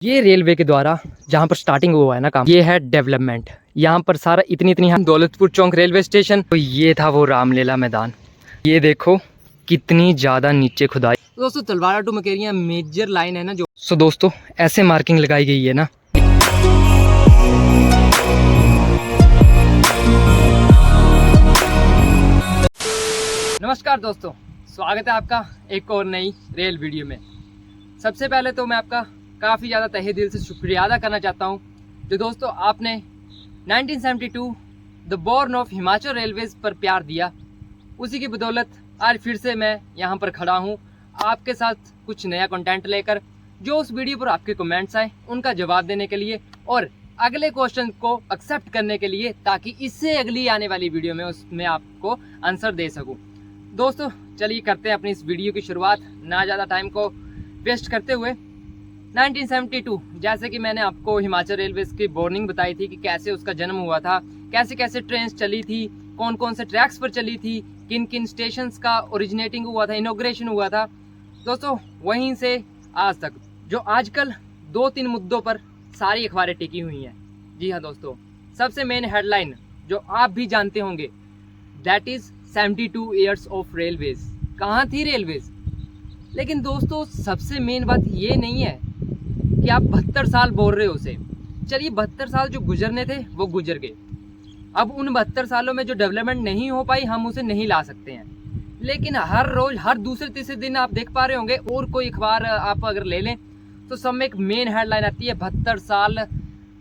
ये रेलवे के द्वारा जहाँ पर स्टार्टिंग हुआ है ना काम, ये है डेवलपमेंट। यहाँ पर सारा इतनी दौलतपुर चौक रेलवे स्टेशन, तो ये था वो रामलीला मैदान। ये देखो कितनी ज़्यादा नीचे खुदाई। दोस्तों तलवाड़ा टू मकेरियाँ मेजर लाइन है ना जो, सो दोस्तों ऐसे मार्किंग लगाई गई है ना। नमस्कार दोस्तों, स्वागत है आपका एक और नई रेल वीडियो में। सबसे पहले तो मैं आपका काफ़ी ज़्यादा तहे दिल से शुक्रिया अदा करना चाहता हूँ जो दोस्तों आपने 1972 the born of Himachal Railways पर प्यार दिया। उसी की बदौलत आज फिर से मैं यहाँ पर खड़ा हूँ आपके साथ कुछ नया कंटेंट लेकर, जो उस वीडियो पर आपके कमेंट्स आए उनका जवाब देने के लिए और अगले क्वेश्चन को एक्सेप्ट करने के लिए, ताकि इससे अगली आने वाली वीडियो में उसमें आपको आंसर दे सकूँ। दोस्तों चलिए करते हैं अपनी इस वीडियो की शुरुआत ना ज़्यादा टाइम को वेस्ट करते हुए। 1972 जैसे कि मैंने आपको हिमाचल रेलवेज की बॉर्निंग बताई थी कि कैसे उसका जन्म हुआ था, कैसे कैसे ट्रेन चली थी, कौन कौन से ट्रैक्स पर चली थी, किन किन स्टेशंस का ओरिजिनेटिंग हुआ था, इनॉग्रेशन हुआ था। दोस्तों वहीं से आज तक जो आजकल 2-3 मुद्दों पर सारी अखबारें टिकी हुई हैं। जी हाँ दोस्तों, सबसे मेन हेडलाइन जो आप भी जानते होंगे, that is 72 years of railways. कहाँ थी रेलवेज? लेकिन दोस्तों सबसे मेन बात ये नहीं है कि आप 72 साल बोल रहे हो उसे। चलिए 72 साल जो गुजरने थे वो गुजर गए। अब उन 72 सालों में जो डेवलपमेंट नहीं हो पाई हम उसे नहीं ला सकते हैं। लेकिन हर रोज हर दूसरे तीसरे दिन आप देख पा रहे होंगे, और कोई अखबार आप अगर ले लें तो सब में एक मेन हेडलाइन आती है, 72 साल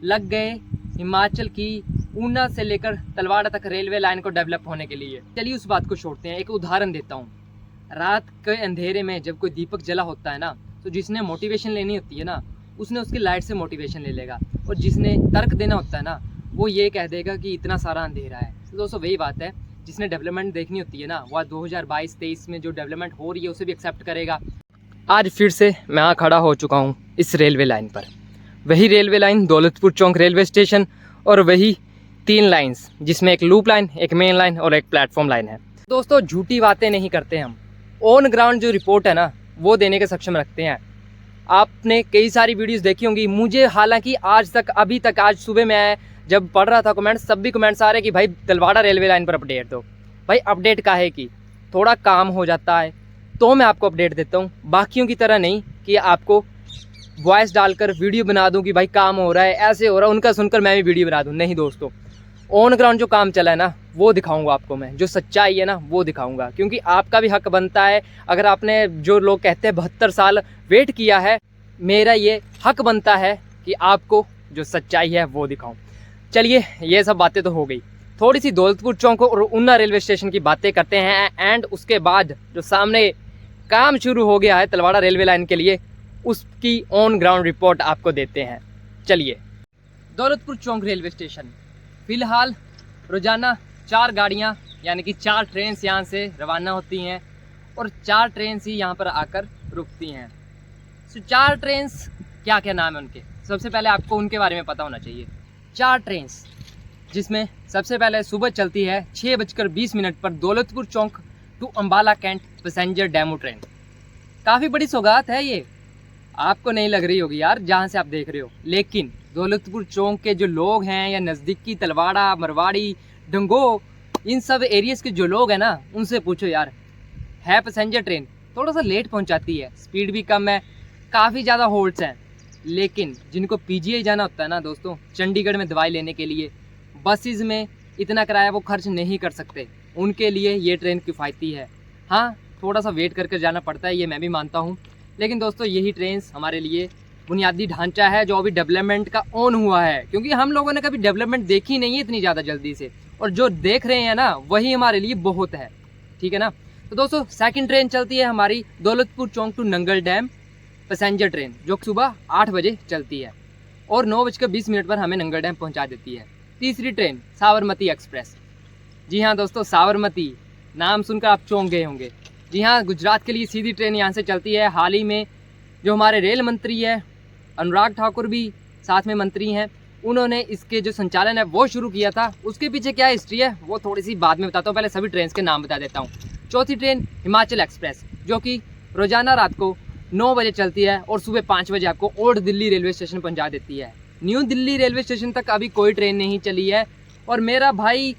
लग गए हिमाचल की ऊना से लेकर तलवाड़ा तक रेलवे लाइन को डेवलप होने के लिए। चलिए उस बात को छोड़ते हैं, एक उदाहरण देता हूँ। रात के अंधेरे में जब कोई दीपक जला होता है ना, तो जिसने मोटिवेशन लेनी होती है ना उसने उसकी लाइट से मोटिवेशन ले लेगा, और जिसने तर्क देना होता है ना वो ये कह देगा कि इतना सारा अंधेरा है। तो दोस्तों वही बात है, जिसने डेवलपमेंट देखनी होती है ना वह 2022-23 में जो डेवलपमेंट हो रही है उसे भी एक्सेप्ट करेगा। आज फिर से मैं यहाँ खड़ा हो चुका हूँ इस रेलवे लाइन पर। वही रेलवे लाइन दौलतपुर चौक रेलवे स्टेशन, और वही 3 लाइन्स जिसमें एक लूप लाइन, एक मेन लाइन और एक प्लेटफॉर्म लाइन है। दोस्तों झूठी बातें नहीं करते हम, ऑन ग्राउंड जो रिपोर्ट है ना वो देने के सक्षम रखते हैं। आपने कई सारी वीडियोस देखी होंगी। मुझे हालांकि आज तक अभी तक आज सुबह मैं जब पढ़ रहा था कमेंट्स, सब भी कमेंट्स आ रहे कि भाई तलवाड़ा रेलवे लाइन पर अपडेट दो। भाई अपडेट काहे की, थोड़ा काम हो जाता है तो मैं आपको अपडेट देता हूँ, बाकियों की तरह नहीं कि आपको वॉइस डालकर वीडियो बना दूँ कि भाई काम हो रहा है, ऐसे हो रहा है, उनका सुनकर मैं भी वीडियो बना दूँ। नहीं दोस्तों, ऑन ग्राउंड जो काम चला है ना वो दिखाऊंगा आपको मैं, जो सच्चाई है ना वो दिखाऊंगा, क्योंकि आपका भी हक बनता है। अगर आपने जो लोग कहते हैं 72 साल वेट किया है, मेरा ये हक बनता है कि आपको जो सच्चाई है वो दिखाऊं। चलिए ये सब बातें तो हो गई, थोड़ी सी दौलतपुर चौक और ऊना रेलवे स्टेशन की बातें करते हैं, एंड उसके बाद जो सामने काम शुरू हो गया है तलवाड़ा रेलवे लाइन के लिए उसकी ऑन ग्राउंड रिपोर्ट आपको देते हैं। चलिए, दौलतपुर चौक रेलवे स्टेशन फिलहाल रोजाना 4 गाड़ियां यानी कि 4 ट्रेन यहाँ से रवाना होती हैं और 4 ट्रेन ही यहाँ पर आकर रुकती हैं। सो 4 ट्रेन क्या क्या नाम है उनके, सबसे पहले आपको उनके बारे में पता होना चाहिए। 4 ट्रेन जिसमें सबसे पहले सुबह चलती है 6:20 पर Daulatpur Chowk to Ambala cantt passenger DEMU train. काफ़ी बड़ी सौगात है ये, आपको नहीं लग रही होगी यार जहाँ से आप देख रहे हो, लेकिन दौलतपुर चौक के जो लोग हैं या नज़दीकी तलवाड़ा, मरवाड़ी, डंगो, इन सब एरियाज़ के जो लोग हैं ना उनसे पूछो यार, है पैसेंजर ट्रेन, थोड़ा सा लेट पहुंचाती है, स्पीड भी कम है, काफ़ी ज़्यादा होल्ड्स हैं। लेकिन जिनको पीजीआई जाना होता है ना दोस्तों, चंडीगढ़ में दवाई लेने के लिए, बसेस में इतना किराया वो खर्च नहीं कर सकते, उनके लिए ये ट्रेन किफ़ायती है। हाँ थोड़ा सा वेट करके जाना पड़ता है, ये मैं भी मानता हूँ, लेकिन दोस्तों यही ट्रेन हमारे लिए बुनियादी ढांचा है जो अभी डेवलपमेंट का ऑन हुआ है, क्योंकि हम लोगों ने कभी डेवलपमेंट देखी नहीं है इतनी ज़्यादा जल्दी से, और जो देख रहे हैं ना वही हमारे लिए बहुत है, ठीक है ना। तो दोस्तों सेकंड ट्रेन चलती है हमारी Daulatpur Chowk to Nangal dam passenger train, जो सुबह 8 बजे चलती है और 9:20 पर हमें नंगल डैम पहुंचा देती है। तीसरी ट्रेन साबरमती एक्सप्रेस। जी हाँ दोस्तों, साबरमती नाम सुनकर आप चौंक गए होंगे। जी हाँ, गुजरात के लिए सीधी ट्रेन यहाँ से चलती है। हाल ही में जो हमारे रेल मंत्री है अनुराग ठाकुर भी साथ में मंत्री हैं, उन्होंने इसके जो संचालन है वो शुरू किया था। उसके पीछे क्या हिस्ट्री है वो थोड़ी सी बाद में बताता हूँ, पहले सभी ट्रेन के नाम बता देता हूँ। चौथी ट्रेन हिमाचल एक्सप्रेस, जो कि रोजाना रात को 9 बजे चलती है और सुबह 5 बजे आपको ओल्ड दिल्ली रेलवे स्टेशन पहुंचा देती है। न्यू दिल्ली रेलवे स्टेशन तक अभी कोई ट्रेन नहीं चली है। और मेरा भाई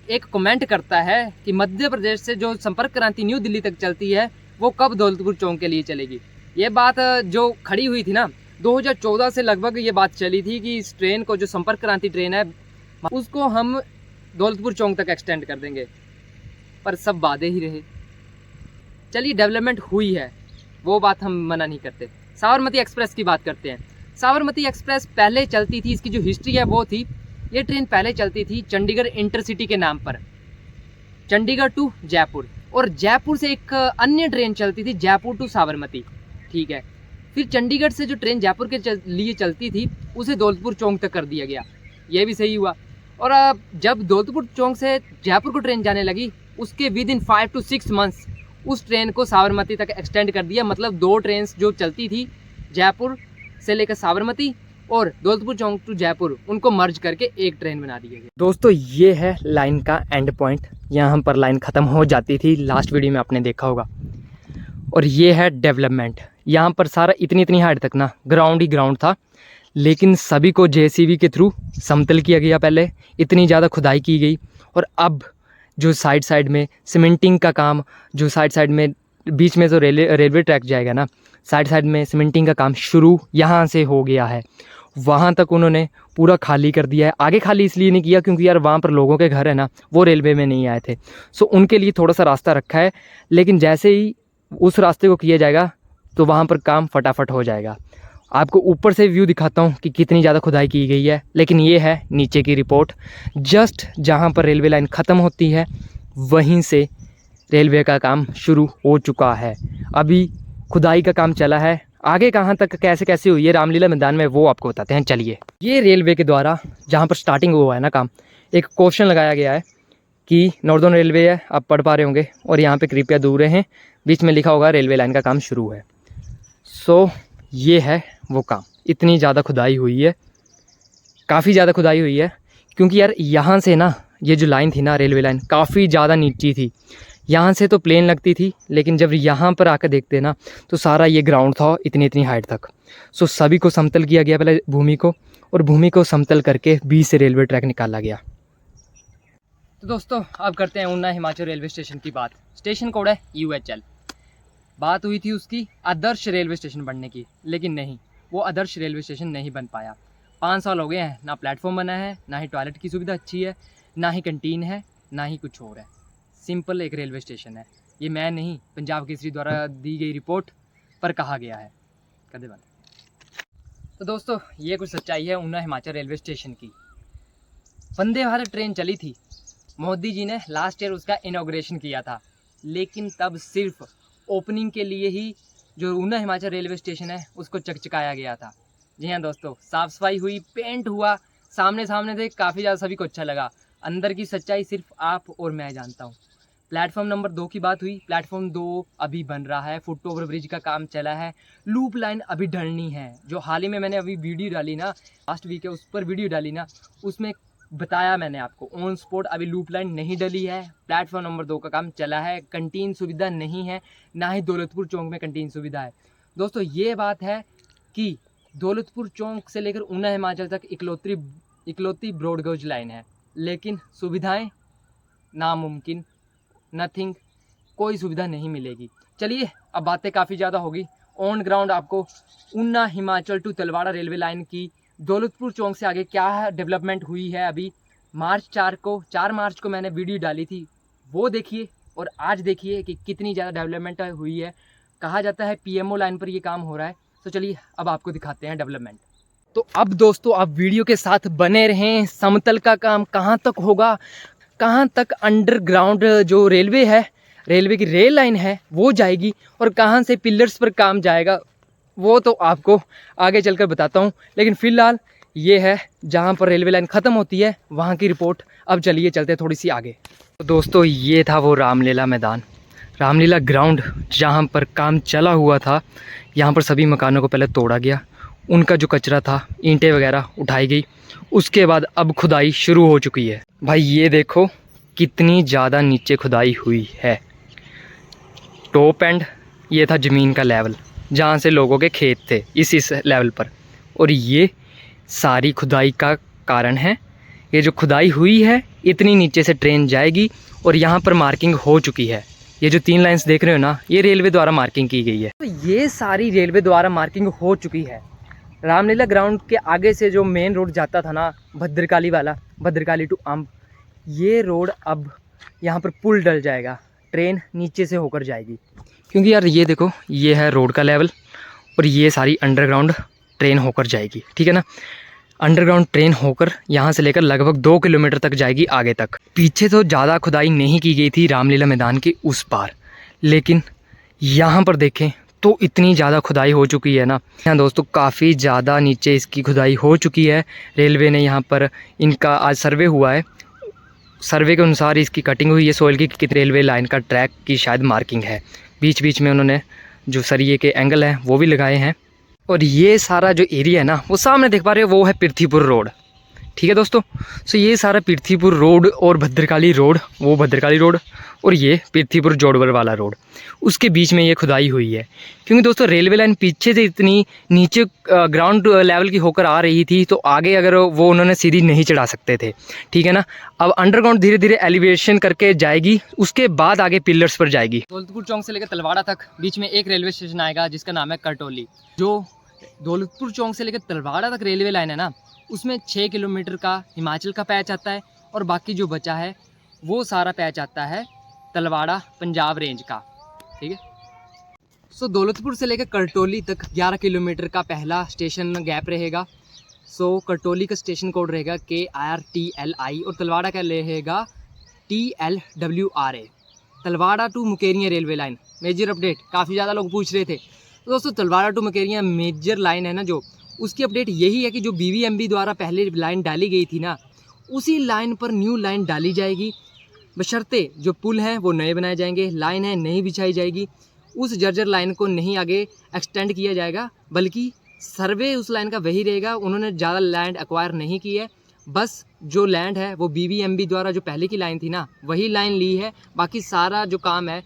एक कमेंट करता है कि मध्य प्रदेश से जो संपर्क क्रांति न्यू दिल्ली तक चलती है वो कब दौलतपुर चौक के लिए चलेगी। ये बात जो खड़ी हुई थी ना 2014 से लगभग ये बात चली थी कि इस ट्रेन को, जो संपर्क क्रांति ट्रेन है, उसको हम दौलतपुर चौक तक एक्सटेंड कर देंगे, पर सब वादे ही रहे। चलिए, डेवलपमेंट हुई है, वो बात हम मना नहीं करते। साबरमती एक्सप्रेस की बात करते हैं। साबरमती एक्सप्रेस पहले चलती थी, इसकी जो हिस्ट्री है वो थी, ये ट्रेन पहले चलती थी चंडीगढ़ इंटरसिटी के नाम पर, चंडीगढ़ टू जयपुर, और जयपुर से एक अन्य ट्रेन चलती थी जयपुर टू साबरमती। ठीक है, फिर चंडीगढ़ से जो ट्रेन जयपुर के लिए चलती थी उसे दौलतपुर चौक तक कर दिया गया। ये भी सही हुआ। और अब जब दौलतपुर चौक से जयपुर को ट्रेन जाने लगी, उसके विद इन 5 to 6 मंथ्स उस ट्रेन को साबरमती तक एक्सटेंड कर दिया। मतलब 2 ट्रेन जो चलती थी जयपुर से लेकर साबरमती और दौलतपुर चौक टू जयपुर, उनको मर्ज करके एक ट्रेन बना दी गई। दोस्तों, ये है लाइन का एंड पॉइंट, यहाँ पर लाइन ख़त्म हो जाती थी, लास्ट वीडियो में आपने देखा होगा। और ये है डेवलपमेंट। यहाँ पर सारा इतनी हाइट तक ना ग्राउंड ही ग्राउंड था, लेकिन सभी को जेसीबी के थ्रू समतल किया गया। पहले इतनी ज़्यादा खुदाई की गई, और अब जो साइड में सीमेंटिंग का काम, जो साइड में बीच में जो रेलवे ट्रैक जाएगा ना, साइड में सीमेंटिंग का काम शुरू यहाँ से हो गया है। वहाँ तक उन्होंने पूरा खाली कर दिया है। आगे खाली इसलिए नहीं किया क्योंकि यार वहाँ पर लोगों के घर है ना, वो रेलवे में नहीं आए थे, सो उनके लिए थोड़ा सा रास्ता रखा है। लेकिन जैसे ही उस रास्ते को किया जाएगा तो वहाँ पर काम फटाफट हो जाएगा। आपको ऊपर से व्यू दिखाता हूँ कि कितनी ज़्यादा खुदाई की गई है, लेकिन ये है नीचे की रिपोर्ट। जस्ट जहाँ पर रेलवे लाइन ख़त्म होती है वहीं से रेलवे का काम शुरू हो चुका है। अभी खुदाई का काम चला है, आगे कहाँ तक कैसे हुई है रामलीला मैदान में वो आपको बताते हैं। चलिए, ये रेलवे के द्वारा जहाँ पर स्टार्टिंग हुआ है ना काम, एक क्वेश्चन लगाया गया है कि नॉर्दर्न रेलवे है, आप पढ़ पा रहे होंगे, और यहाँ पे कृपया दूर रहें, बीच में लिखा होगा रेलवे लाइन का काम शुरू है। सो ये है वो काम। इतनी ज़्यादा खुदाई हुई है, काफ़ी ज़्यादा खुदाई हुई है, क्योंकि यार यहाँ से ना ये जो लाइन थी ना, रेलवे लाइन काफ़ी ज़्यादा नीची थी। यहाँ से तो प्लेन लगती थी, लेकिन जब यहाँ पर आकर देखते ना तो सारा ये ग्राउंड था इतनी हाइट तक। सो सभी को समतल किया गया पहले भूमि को, और भूमि को समतल करके बीच से रेलवे ट्रैक निकाला गया। तो दोस्तों, अब करते हैं ऊना हिमाचल रेलवे स्टेशन की बात। स्टेशन कोड है UHL। बात हुई थी उसकी आदर्श रेलवे स्टेशन बनने की, लेकिन नहीं, वो आदर्श रेलवे स्टेशन नहीं बन पाया। 5 साल हो गए हैं, ना प्लेटफॉर्म बना है, ना ही टॉयलेट की सुविधा अच्छी है, ना ही कैंटीन है, ना ही कुछ और है। सिंपल एक रेलवे स्टेशन है। ये मैं नहीं, पंजाब केसरी द्वारा दी गई रिपोर्ट पर कहा गया है। कदे बंद। तो दोस्तों, ये कुछ सच्चाई है ऊना हिमाचल रेलवे स्टेशन की। वंदे भारत ट्रेन चली थी, मोदी जी ने लास्ट ईयर उसका इनॉग्रेशन किया था, लेकिन तब सिर्फ ओपनिंग के लिए ही जो ऊना हिमाचल रेलवे स्टेशन है उसको चकचकाया गया था। जी हाँ दोस्तों, साफ़ सफाई हुई, पेंट हुआ, सामने से काफ़ी ज़्यादा सभी को अच्छा लगा। अंदर की सच्चाई सिर्फ आप और मैं जानता हूँ। प्लेटफॉर्म नंबर 2 की बात हुई। प्लेटफॉर्म 2 अभी बन रहा है, फुट ओवर ब्रिज का काम चला है, लूप लाइन अभी ढलनी है। जो हाल ही में मैंने अभी वीडियो डाली ना, लास्ट वीक है, उस पर वीडियो डाली ना, उसमें बताया मैंने आपको ऑन स्पॉट अभी लूप लाइन नहीं डली है। प्लेटफॉर्म नंबर 2 का काम चला है। कंटीन सुविधा नहीं है, ना ही दौलतपुर चौक में कंटीन सुविधा है। दोस्तों, ये बात है कि दौलतपुर चौक से लेकर ऊना हिमाचल तक इकलौती ब्रॉडगेज लाइन है, लेकिन सुविधाएं नामुमकिन, नथिंग, कोई सुविधा नहीं मिलेगी। चलिए, अब बातें काफ़ी ज़्यादा होगी। ऑन ग्राउंड आपको Una Himachal to Talwara railway line की दौलतपुर चौक से आगे क्या डेवलपमेंट हुई है। अभी 4 मार्च को मैंने वीडियो डाली थी, वो देखिए, और आज देखिए कि कितनी ज़्यादा डेवलपमेंट हुई है। कहा जाता है PMO लाइन पर ये काम हो रहा है। तो चलिए, अब आपको दिखाते हैं डेवलपमेंट। तो अब दोस्तों, आप वीडियो के साथ बने रहें। समतल का काम कहाँ तक होगा, कहाँ तक अंडरग्राउंड जो रेलवे है, रेलवे की रेल लाइन है, वो जाएगी, और कहाँ से पिलर्स पर काम जाएगा, वो तो आपको आगे चलकर बताता हूँ। लेकिन फ़िलहाल ये है जहाँ पर रेलवे लाइन ख़त्म होती है, वहाँ की रिपोर्ट। अब चलिए चलते हैं थोड़ी सी आगे। तो दोस्तों, ये था वो रामलीला मैदान, रामलीला ग्राउंड, जहाँ पर काम चला हुआ था। यहाँ पर सभी मकानों को पहले तोड़ा गया, उनका जो कचरा था, ईंटें वगैरह उठाई गई। उसके बाद अब खुदाई शुरू हो चुकी है। भाई ये देखो कितनी ज़्यादा नीचे खुदाई हुई है। टॉप एंड ये था ज़मीन का लेवल, जहाँ से लोगों के खेत थे इस लेवल पर। और ये सारी खुदाई का कारण है। ये जो खुदाई हुई है इतनी नीचे से ट्रेन जाएगी और यहाँ पर मार्किंग हो चुकी है। ये जो 3 लाइन्स देख रहे हो ना, ये रेलवे द्वारा मार्किंग की गई है। तो ये सारी रेलवे द्वारा मार्किंग हो चुकी है। रामलीला ग्राउंड के आगे से जो मेन रोड जाता था ना, भद्रकाली वाला, भद्रकाली टू अंब, ये रोड अब यहाँ पर पुल डल जाएगा, ट्रेन नीचे से होकर जाएगी। क्योंकि यार ये देखो, ये है रोड का लेवल और ये सारी अंडरग्राउंड ट्रेन होकर जाएगी, ठीक है ना। अंडरग्राउंड ट्रेन होकर यहाँ से लेकर लगभग 2 किलोमीटर तक जाएगी आगे तक। पीछे तो ज़्यादा खुदाई नहीं की गई थी रामलीला मैदान के उस पार, लेकिन यहाँ पर देखें तो इतनी ज़्यादा खुदाई हो चुकी है ना। यहाँ दोस्तों काफ़ी ज़्यादा नीचे इसकी खुदाई हो चुकी है। रेलवे ने यहाँ पर इनका आज सर्वे हुआ है, सर्वे के अनुसार इसकी कटिंग हुई है सोइल की रेलवे लाइन का ट्रैक की शायद मार्किंग है। बीच बीच में उन्होंने जो सरिये के एंगल हैं वो भी लगाए हैं। और ये सारा जो एरिया है ना, वो सामने देख पा रहे हो, वो है पृथ्वीपुर रोड, ठीक है दोस्तों। सो ये सारा पृथ्वीपुर रोड और भद्रकाली रोड, वो भद्रकाली रोड और ये पृथ्वीपुर जोड़वर वाला रोड, उसके बीच में ये खुदाई हुई है। क्योंकि दोस्तों रेलवे लाइन पीछे से इतनी नीचे ग्राउंड लेवल की होकर आ रही थी, तो आगे अगर वो उन्होंने सीधी नहीं चढ़ा सकते थे, ठीक है ना। अब अंडरग्राउंड धीरे धीरे एलिवेशन करके जाएगी, उसके बाद आगे पिलर्स पर जाएगी। दौलतपुर चौक से लेकर तलवाड़ा तक बीच में एक रेलवे स्टेशन आएगा जिसका नाम है करटोली। जो दौलतपुर चौक से लेकर तलवाड़ा तक रेलवे लाइन है ना, उसमें 6 किलोमीटर का हिमाचल का पैच आता है और बाकी जो बचा है वो सारा पैच आता है तलवाड़ा पंजाब रेंज का, ठीक है। सो दौलतपुर से लेकर करटोली तक 11 किलोमीटर का पहला स्टेशन गैप रहेगा। सो करटोली का स्टेशन कोड रहेगा KRTLI और तलवाड़ा का रहेगा TLWRA। Talwara to Mukerian railway line major update, काफ़ी ज़्यादा लोग पूछ रहे थे। तो दोस्तों Talwara to Mukerian major line है ना, जो उसकी अपडेट यही है कि जो BVMB द्वारा पहले लाइन डाली गई थी ना, उसी लाइन पर न्यू लाइन डाली जाएगी। बशर्ते जो पुल हैं वो नए बनाए जाएंगे, लाइन है नहीं बिछाई जाएगी। उस जर्जर लाइन को नहीं आगे एक्सटेंड किया जाएगा, बल्कि सर्वे उस लाइन का वही रहेगा। उन्होंने ज़्यादा लैंड एक्वायर नहीं की है, बस जो लैंड है वो BVMB द्वारा जो पहले की लाइन थी ना, वही लाइन ली है। बाकी सारा जो काम है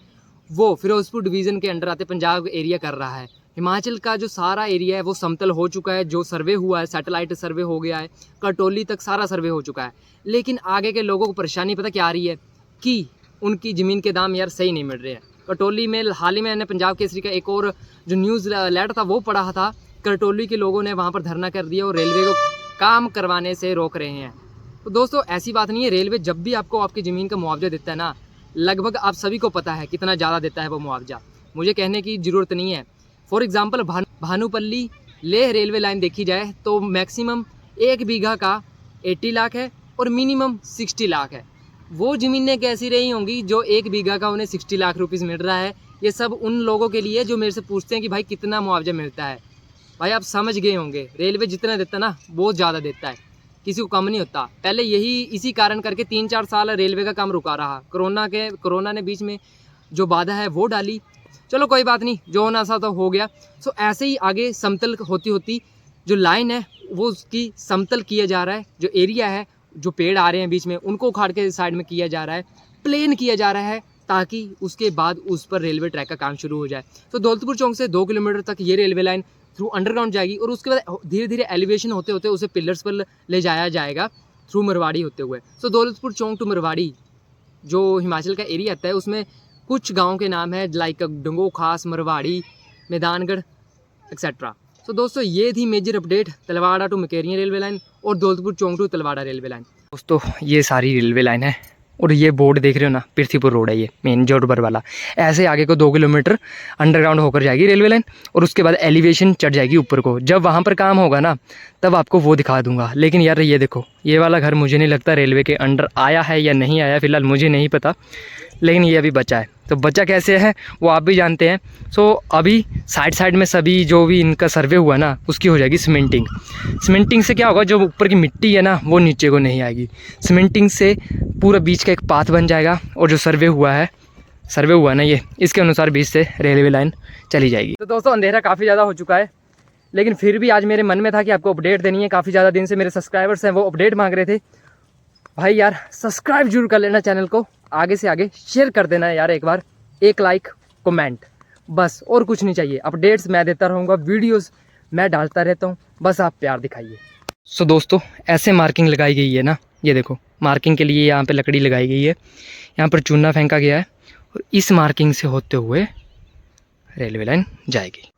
वो फिरोजपुर डिवीज़न के अंडर आते पंजाब एरिया कर रहा है। हिमाचल का जो सारा एरिया है वो समतल हो चुका है, जो सर्वे हुआ है सैटेलाइट सर्वे हो गया है, करटोली तक सारा सर्वे हो चुका है। लेकिन आगे के लोगों को परेशानी पता क्या आ रही है कि उनकी ज़मीन के दाम यार सही नहीं मिल रहे हैं। करटोली में हाल ही में मैंने पंजाब केसरी का एक और जो न्यूज़ लेटर था वो पढ़ा था, करटोली के लोगों ने वहाँ पर धरना कर दिया और रेलवे को काम करवाने से रोक रहे हैं। तो दोस्तों ऐसी बात नहीं है, रेलवे जब भी आपको आपकी ज़मीन का मुआवजा देता है ना, लगभग आप सभी को पता है कितना ज़्यादा देता है वो मुआवजा, मुझे कहने की ज़रूरत नहीं है। For example Bhanupalli Leh railway line देखी जाए तो मैक्सिमम 1 बीघा का 80 लाख है और मिनिमम 60 लाख है। वो ज़मीनें कैसी रही होंगी जो 1 बीघा का उन्हें 60 लाख रुपीज़ मिल रहा है। ये सब उन लोगों के लिए जो मेरे से पूछते हैं कि भाई कितना मुआवजा मिलता है। भाई आप समझ गए होंगे, रेलवे जितना देता ना बहुत ज़्यादा देता है, किसी को कम नहीं होता। पहले यही इसी कारण करके 3-4 साल रेलवे का काम रुका रहा। कोरोना ने बीच में जो बाधा है वो डाली। चलो कोई बात नहीं, जो होना था तो हो गया। सो ऐसे ही आगे समतल होती होती जो लाइन है वो उसकी समतल किया जा रहा है। जो एरिया है, जो पेड़ आ रहे हैं बीच में, उनको उखाड़ के साइड में किया जा रहा है, प्लेन किया जा रहा है, ताकि उसके बाद उस पर रेलवे ट्रैक का काम शुरू हो जाए। तो दौलतपुर चौक से 2 किलोमीटर तक ये रेलवे लाइन थ्रू अंडरग्राउंड जाएगी और उसके बाद धीरे धीरे एलिवेशन होते होते उसे पिलर्स पर ले जाया जाएगा थ्रू मरवाड़ी होते हुए। सो दौलतपुर चौक टू मरवाड़ी जो हिमाचल का एरिया आता है, उसमें कुछ गाँव के नाम है लाइक डंगो खास, मरवाड़ी, मैदानगढ़ एक्सेट्रा। तो दोस्तों ये थी major update Talwara to Mukerian railway line और Daulatpur Chowk to Talwara railway line. दोस्तों ये सारी रेलवे लाइन है और ये बोर्ड देख रहे हो ना, पृथ्वीपुर रोड है ये मेन जोड़बर वाला। ऐसे आगे को 2 किलोमीटर अंडरग्राउंड होकर जाएगी रेलवे लाइन और उसके बाद एलिवेशन चढ़ जाएगी ऊपर को। जब वहाँ पर काम होगा ना तब आपको वो दिखा दूंगा। लेकिन यार ये देखो, ये वाला घर मुझे नहीं लगता रेलवे के अंडर आया है या नहीं आया, फिलहाल मुझे नहीं पता, लेकिन ये अभी बचा है। तो बचा कैसे है वो आप भी जानते हैं। सो अभी साइड में सभी जो भी इनका सर्वे हुआ ना, उसकी हो जाएगी सीमेंटिंग। सीमेंटिंग से क्या होगा, जो ऊपर की मिट्टी है ना वो नीचे को नहीं आएगी। सीमेंटिंग से पूरा बीच का एक पाथ बन जाएगा और जो सर्वे हुआ ना ये, इसके अनुसार बीच से रेलवे लाइन चली जाएगी। तो दोस्तों अंधेरा काफ़ी ज़्यादा हो चुका है, लेकिन फिर भी आज मेरे मन में था कि आपको अपडेट देनी है। काफ़ी ज़्यादा दिन से मेरे सब्सक्राइबर्स हैं वो अपडेट मांग रहे थे। भाई यार सब्सक्राइब जरूर कर लेना चैनल को, आगे से आगे शेयर कर देना यार, एक बार एक लाइक कमेंट, बस और कुछ नहीं चाहिए। अपडेट्स मैं देता रहूँगा, वीडियोस मैं डालता रहता हूँ, बस आप प्यार दिखाइए। सो दोस्तों ऐसे मार्किंग लगाई गई है ना, ये देखो मार्किंग के लिए यहाँ पे लकड़ी लगाई गई है, यहाँ पर चूना फेंका गया है और इस मार्किंग से होते हुए रेलवे लाइन जाएगी।